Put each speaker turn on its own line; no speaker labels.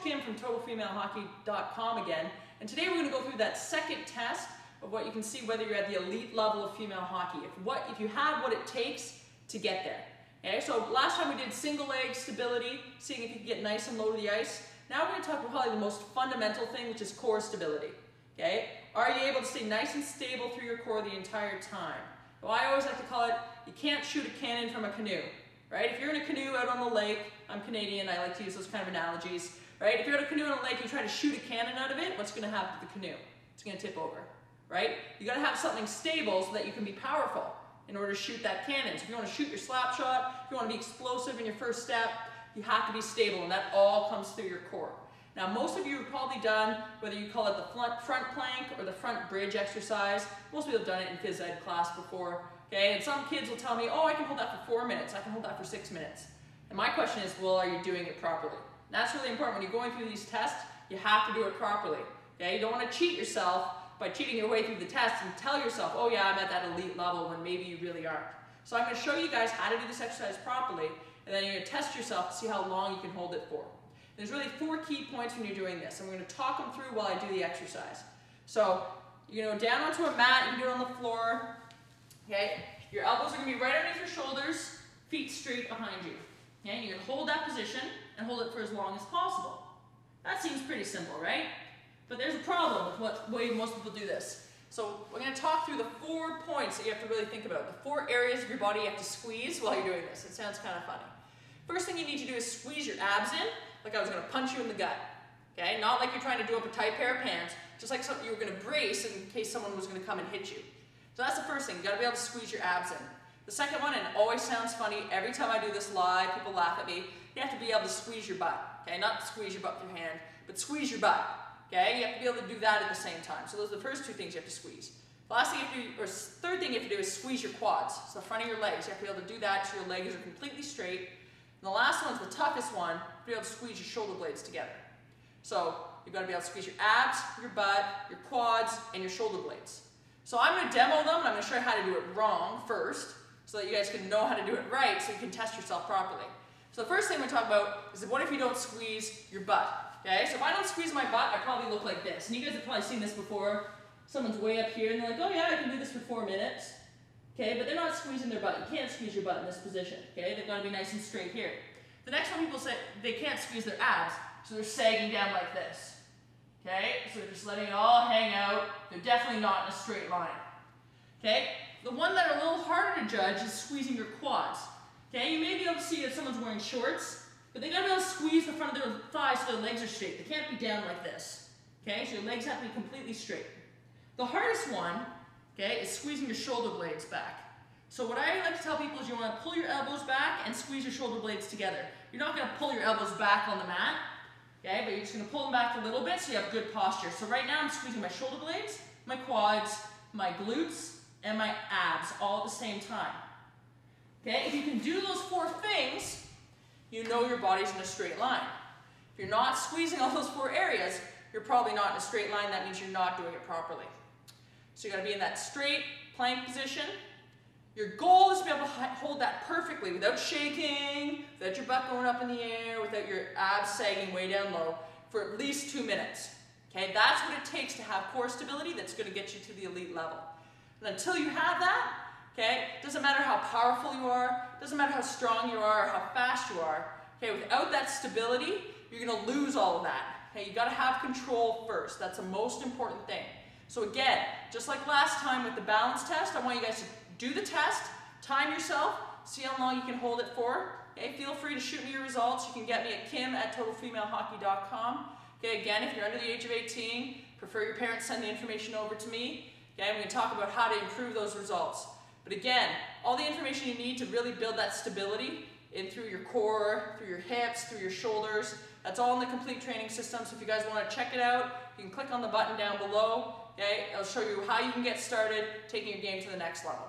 Kim from TotalFemaleHockey.com again, and today we're going to go through that second test of what you can see whether you're at the elite level of female hockey, if you have what it takes to get there. Okay, so last time we did single leg stability, seeing if you can get nice and low to the ice. Now we're going to talk about probably the most fundamental thing, which is core stability. Okay, are you able to stay nice and stable through your core the entire time? Well, I always like to call it, you can't shoot a cannon from a canoe. Right? If you're in a canoe out on the lake, I'm Canadian, I like to use those kind of analogies. Right? If you're in a canoe on a lake, you try to shoot a cannon out of it, what's going to happen to the canoe? It's going to tip over. Right? You got to have something stable so that you can be powerful in order to shoot that cannon. So if you want to shoot your slap shot, if you want to be explosive in your first step, you have to be stable, and that all comes through your core. Now, most of you have probably done, whether you call it the front plank or the front bridge exercise, most people have done it in phys ed class before. Okay, and some kids will tell me, oh, I can hold that for 4 minutes, I can hold that for 6 minutes. And my question is, well, are you doing it properly? And that's really important. When you're going through these tests, you have to do it properly. Okay, you don't want to cheat yourself by cheating your way through the test and tell yourself, oh yeah, I'm at that elite level, when maybe you really aren't. So I'm going to show you guys how to do this exercise properly, and then you're going to test yourself to see how long you can hold it for. There's really 4 key points when you're doing this, and we're going to talk them through while I do the exercise. So you're going to go down onto a mat, you can do it on the floor. Okay, your elbows are going to be right underneath your shoulders, feet straight behind you. Okay, and you're going to hold that position and hold it for as long as possible. That seems pretty simple, right? But there's a problem with what way most people do this. So we're going to talk through the 4 points that you have to really think about, the 4 areas of your body you have to squeeze while you're doing this. It sounds kind of funny. First thing you need to do is squeeze your abs in, like I was going to punch you in the gut. Okay, not like you're trying to do up a tight pair of pants, just like something you were going to brace in case someone was going to come and hit you. So that's the first thing, you got to be able to squeeze your abs in. The second one, and it always sounds funny, every time I do this live, people laugh at me, you have to be able to squeeze your butt. Okay, not squeeze your butt with your hand, but squeeze your butt. Okay, you have to be able to do that at the same time. So those are the first 2 things you have to squeeze. The last thing you have to do, or third thing you have to do is squeeze your quads. So the front of your legs, you have to be able to do that so your legs are completely straight. And the last one's the toughest one, to be able to squeeze your shoulder blades together. So you've got to be able to squeeze your abs, your butt, your quads, and your shoulder blades. So I'm going to demo them, and I'm going to show you how to do it wrong first, so that you guys can know how to do it right, so you can test yourself properly. So the first thing we're going to talk about is what if you don't squeeze your butt? Okay, so if I don't squeeze my butt, I probably look like this. And you guys have probably seen this before. Someone's way up here, and they're like, oh yeah, I can do this for 4 minutes. Okay, but they're not squeezing their butt. You can't squeeze your butt in this position. Okay, they've got to be nice and straight here. The next one, people say they can't squeeze their abs, so they're sagging down like this. Okay, so they're just letting it all hang out. They're definitely not in a straight line. Okay, the one that are a little harder to judge is squeezing your quads. Okay, you may be able to see if someone's wearing shorts, but they got to be able to squeeze the front of their thighs so their legs are straight. They can't be down like this. Okay, so your legs have to be completely straight. The hardest one, okay, is squeezing your shoulder blades back. So what I like to tell people is you want to pull your elbows back and squeeze your shoulder blades together. You're not going to pull your elbows back on the mat, okay, but you're just going to pull them back a little bit so you have good posture. So right now I'm squeezing my shoulder blades, my quads, my glutes, and my abs all at the same time. Okay, if you can do those 4 things, you know your body's in a straight line. If you're not squeezing all those 4 areas, you're probably not in a straight line. That means you're not doing it properly. So you got to be in that straight plank position. Your goal is to be able to hold that perfectly without shaking, without your butt going up in the air, without your abs sagging way down low for at least 2 minutes. Okay, that's what it takes to have core stability that's going to get you to the elite level. And until you have that, okay, it doesn't matter how powerful you are, it doesn't matter how strong you are or how fast you are, okay, without that stability, you're going to lose all of that. Okay, you've got to have control first. That's the most important thing. So again, just like last time with the balance test, I want you guys to do the test, time yourself, see how long you can hold it for. Okay, feel free to shoot me your results. You can get me at kim@totalfemalehockey.com. Okay, again, if you're under the age of 18, prefer your parents send the information over to me. Okay, I'm going to talk about how to improve those results. But again, all the information you need to really build that stability in through your core, through your hips, through your shoulders, that's all in the complete training system. So if you guys want to check it out, you can click on the button down below. Okay, it'll show you how you can get started taking your game to the next level.